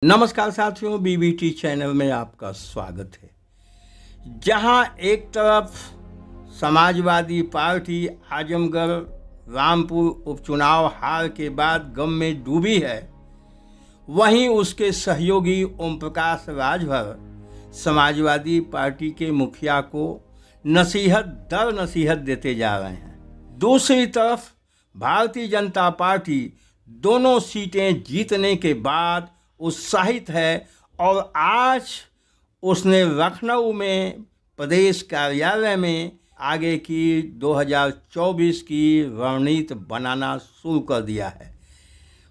नमस्कार साथियों, BBT channel में आपका स्वागत है। जहां एक तरफ समाजवादी पार्टी आजमगढ़ रामपुर उपचुनाव हार के बाद गम में डूबी है, वहीं उसके सहयोगी ओम प्रकाश राजभर समाजवादी पार्टी के मुखिया को नसीहत दर नसीहत देते जा रहे हैं। दूसरी तरफ भारतीय जनता पार्टी दोनों सीटें जीतने के बाद उत्साहित है और आज उसने लखनऊ में प्रदेश कार्यालय में आगे की 2024 की रणनीति बनाना शुरू कर दिया है।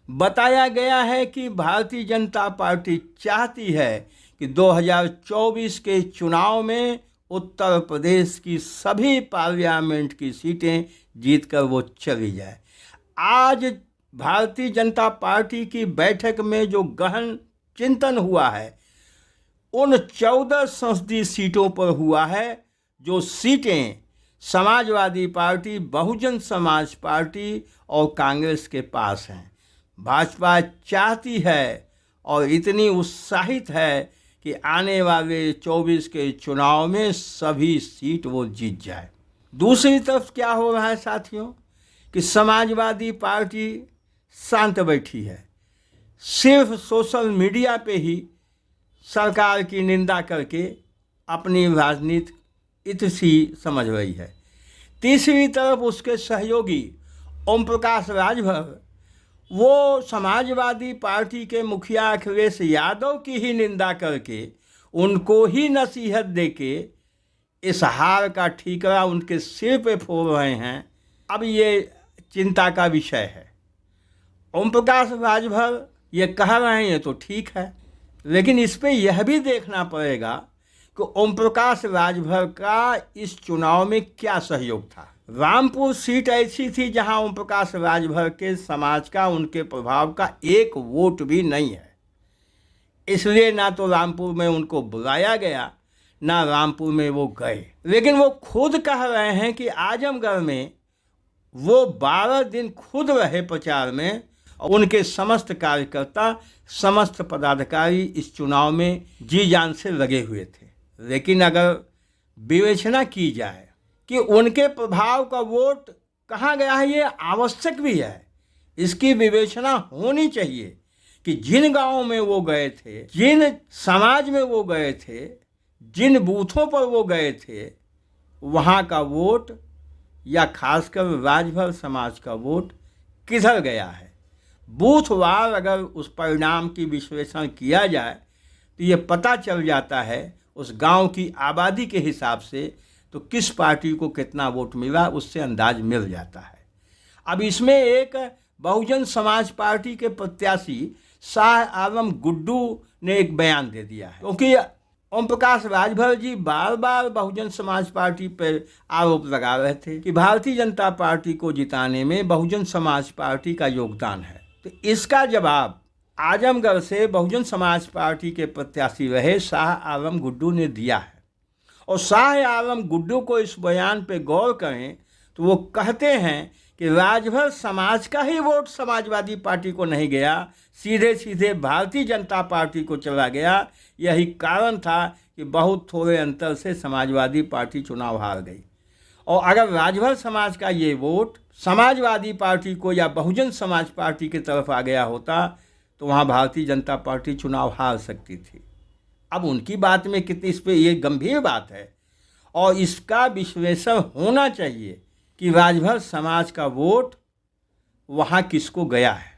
बताया गया है कि भारतीय जनता पार्टी चाहती है कि 2024 के चुनाव में उत्तर प्रदेश की सभी पार्लियामेंट की सीटें जीतकर वो चली जाए। आज भारतीय जनता पार्टी की बैठक में जो गहन चिंतन हुआ है उन 14 संसदीय सीटों पर हुआ है, जो सीटें समाजवादी पार्टी, बहुजन समाज पार्टी और कांग्रेस के पास हैं। भाजपा चाहती है और इतनी उत्साहित है कि आने वाले 24 के चुनाव में सभी सीट वो जीत जाए। दूसरी तरफ क्या हो रहा है साथियों कि समाजवादी पार्टी शांत बैठी है, सिर्फ सोशल मीडिया पे ही सरकार की निंदा करके अपनी राजनीति इतनी समझ रही है। तीसरी तरफ उसके सहयोगी ओम प्रकाश राजभर वो समाजवादी पार्टी के मुखिया अखिलेश यादव की ही निंदा करके उनको ही नसीहत देके इस हार का ठीकरा उनके सिर पे फोड़ रहे हैं। अब ये चिंता का विषय है। ओम प्रकाश राजभर ये कह रहे हैं तो ठीक है, लेकिन इस पे यह भी देखना पड़ेगा कि ओम प्रकाश राजभर का इस चुनाव में क्या सहयोग था। रामपुर सीट ऐसी थी जहां ओम प्रकाश राजभर के समाज का, उनके प्रभाव का एक वोट भी नहीं है, इसलिए ना तो रामपुर में उनको बुलाया गया ना रामपुर में वो गए। लेकिन वो खुद कह रहे हैं कि आजमगढ़ में वो 12 दिन खुद रहे प्रचार में, उनके समस्त कार्यकर्ता, समस्त पदाधिकारी इस चुनाव में जी जान से लगे हुए थे। लेकिन अगर विवेचना की जाए कि उनके प्रभाव का वोट कहाँ गया है, ये आवश्यक भी है। इसकी विवेचना होनी चाहिए कि जिन गांवों में वो गए थे, जिन समाज में वो गए थे, जिन बूथों पर वो गए थे, वहाँ का वोट या खासकर राजभर समाज का वोट किधर गया है। बूथवार अगर उस परिणाम की विश्लेषण किया जाए तो ये पता चल जाता है उस गांव की आबादी के हिसाब से तो किस पार्टी को कितना वोट मिला, उससे अंदाज मिल जाता है। अब इसमें एक बहुजन समाज पार्टी के प्रत्याशी शाह आलम गुड्डू ने एक बयान दे दिया है, क्योंकि ओम प्रकाश राजभर जी बार बार बहुजन समाज पार्टी पर आरोप लगा रहे थे कि भारतीय जनता पार्टी को जिताने में बहुजन समाज पार्टी का योगदान है। तो इसका जवाब आजमगढ़ से बहुजन समाज पार्टी के प्रत्याशी रहे शाह आलम गुड्डू ने दिया है। और शाह आलम गुड्डू को इस बयान पे गौर करें तो वो कहते हैं कि राजभर समाज का ही वोट समाजवादी पार्टी को नहीं गया, सीधे सीधे भारतीय जनता पार्टी को चला गया। यही कारण था कि बहुत थोड़े अंतर से समाजवादी पार्टी चुनाव हार गई। और अगर राजभर समाज का ये वोट समाजवादी पार्टी को या बहुजन समाज पार्टी की तरफ आ गया होता तो वहाँ भारतीय जनता पार्टी चुनाव हार सकती थी। अब उनकी बात में कितनी इस पर ये गंभीर बात है और इसका विश्लेषण होना चाहिए कि राजभर समाज का वोट वहाँ किसको गया है।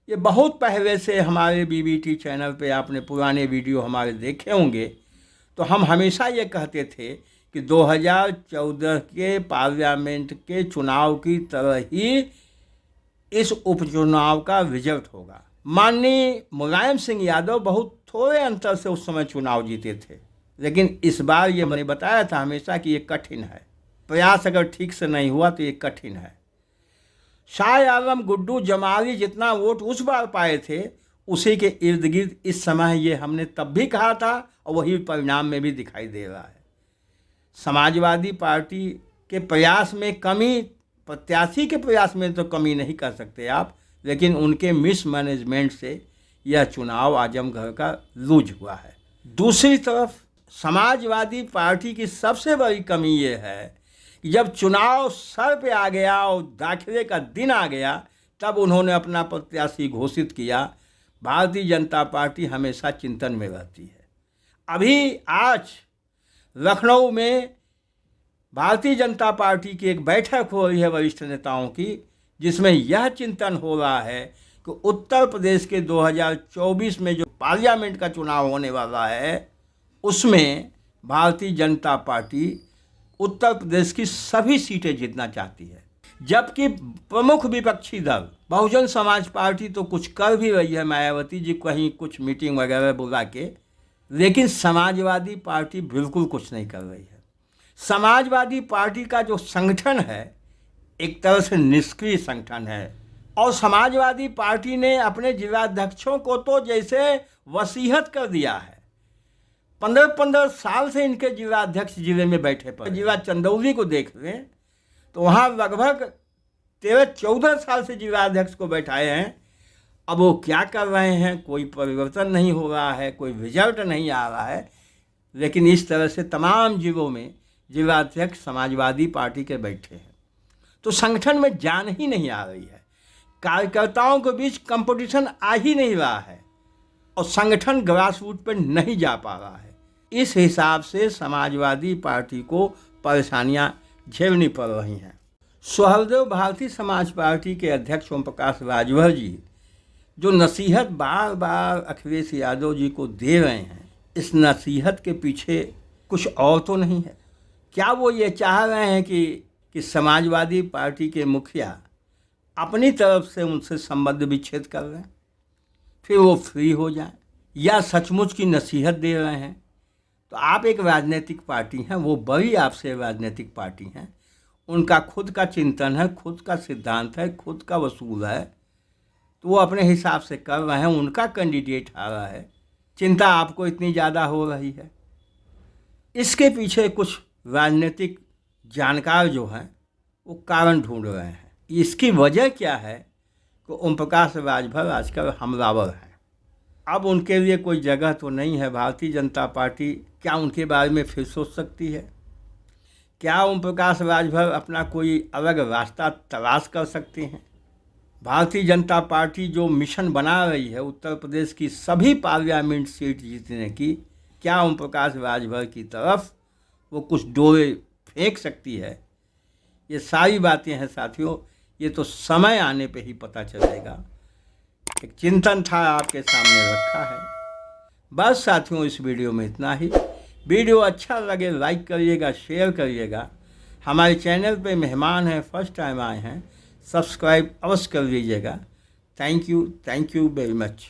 ये बहुत पहले से हमारे बीबीटी चैनल पे आपने पुराने वीडियो हमारे देखे होंगे, तो हम हमेशा ये कहते थे कि 2014 के पार्लियामेंट के चुनाव की तरह ही इस उपचुनाव का रिजल्ट होगा। माननीय मुलायम सिंह यादव बहुत थोड़े अंतर से उस समय चुनाव जीते थे, लेकिन इस बार ये मैंने बताया था हमेशा कि ये कठिन है, प्रयास अगर ठीक से नहीं हुआ तो ये कठिन है। शाह आलम गुड्डू जमाली जितना वोट उस बार पाए थे उसी के इर्द गिर्द इस समय ये हमने तब भी कहा था और वही परिणाम में भी दिखाई दे रहा है। समाजवादी पार्टी के प्रयास में कमी, प्रत्याशी के प्रयास में तो कमी नहीं कर सकते आप, लेकिन उनके मिसमैनेजमेंट से यह चुनाव आजमगढ़ का लूज हुआ है। दूसरी तरफ समाजवादी पार्टी की सबसे बड़ी कमी ये है कि जब चुनाव सर पे आ गया और दाखिले का दिन आ गया तब उन्होंने अपना प्रत्याशी घोषित किया। भारतीय जनता पार्टी हमेशा चिंतन में रहती है। अभी आज लखनऊ में भारतीय जनता पार्टी की एक बैठक हो रही है वरिष्ठ नेताओं की, जिसमें यह चिंतन हो रहा है कि उत्तर प्रदेश के 2024 में जो पार्लियामेंट का चुनाव होने वाला है उसमें भारतीय जनता पार्टी उत्तर प्रदेश की सभी सीटें जीतना चाहती है, जबकि प्रमुख विपक्षी दल बहुजन समाज पार्टी तो कुछ कर भी रही है, मायावती जी कहीं कुछ मीटिंग वगैरह बुला के, लेकिन समाजवादी पार्टी बिल्कुल कुछ नहीं कर रही है। समाजवादी पार्टी का जो संगठन है एक तरह से निष्क्रिय संगठन है और समाजवादी पार्टी ने अपने जिलाध्यक्षों को तो जैसे वसीयत कर दिया है। 15-15 साल से इनके जिलाध्यक्ष जिले में बैठे पर जिला चंदौली को देख लें तो वहाँ लगभग 13-14 साल से जिलाध्यक्ष को बैठाए हैं। अब वो क्या कर रहे हैं, कोई परिवर्तन नहीं हो रहा है, कोई रिजल्ट नहीं आ रहा है। लेकिन इस तरह से तमाम जिलों में जिलाध्यक्ष समाजवादी पार्टी के बैठे हैं तो संगठन में जान ही नहीं आ रही है, कार्यकर्ताओं के बीच कंपटीशन आ ही नहीं रहा है और संगठन ग्रास रूट पर नहीं जा पा रहा है। इस हिसाब से समाजवादी पार्टी को परेशानियां झेलनी पड़ रही हैं। सुहलदेव भारतीय समाज पार्टी के अध्यक्ष ओम प्रकाश राजभर जी जो नसीहत बार बार अखिलेश यादव जी को दे रहे हैं, इस नसीहत के पीछे कुछ और तो नहीं है। क्या वो ये चाह रहे हैं कि समाजवादी पार्टी के मुखिया अपनी तरफ से उनसे संबंध विच्छेद कर रहे हैं, फिर वो फ्री हो जाए, या सचमुच की नसीहत दे रहे हैं? तो आप एक राजनीतिक पार्टी हैं, वो बड़ी आपसे राजनीतिक पार्टी हैं, उनका खुद का चिंतन है, खुद का सिद्धांत है, खुद का वसूल है, तो वो अपने हिसाब से कर रहे हैं, उनका कैंडिडेट आ रहा है, चिंता आपको इतनी ज़्यादा हो रही है। इसके पीछे कुछ राजनीतिक जानकार जो हैं वो कारण ढूंढ रहे हैं। इसकी वजह क्या है कि ओम प्रकाश राजभर आजकल हमलावर हैं। अब उनके लिए कोई जगह तो नहीं है। भारतीय जनता पार्टी क्या उनके बारे में फिर सोच सकती है? क्या ओम प्रकाश राजभर अपना कोई अलग रास्ता तलाश कर सकते हैं? भारतीय जनता पार्टी जो मिशन बना रही है उत्तर प्रदेश की सभी पार्लियामेंट सीट जीतने की, क्या ओम प्रकाश राजभर की तरफ वो कुछ डोरे फेंक सकती है? ये सारी बातें हैं साथियों, ये तो समय आने पे ही पता चलेगा। एक चिंतन था आपके सामने रखा है। बस साथियों, इस वीडियो में इतना ही। वीडियो अच्छा लगे लाइक करिएगा, शेयर करिएगा। हमारे चैनल पे मेहमान हैं, फर्स्ट टाइम आए हैं, सब्सक्राइब अवश्य कर लीजिएगा। Thank you very much.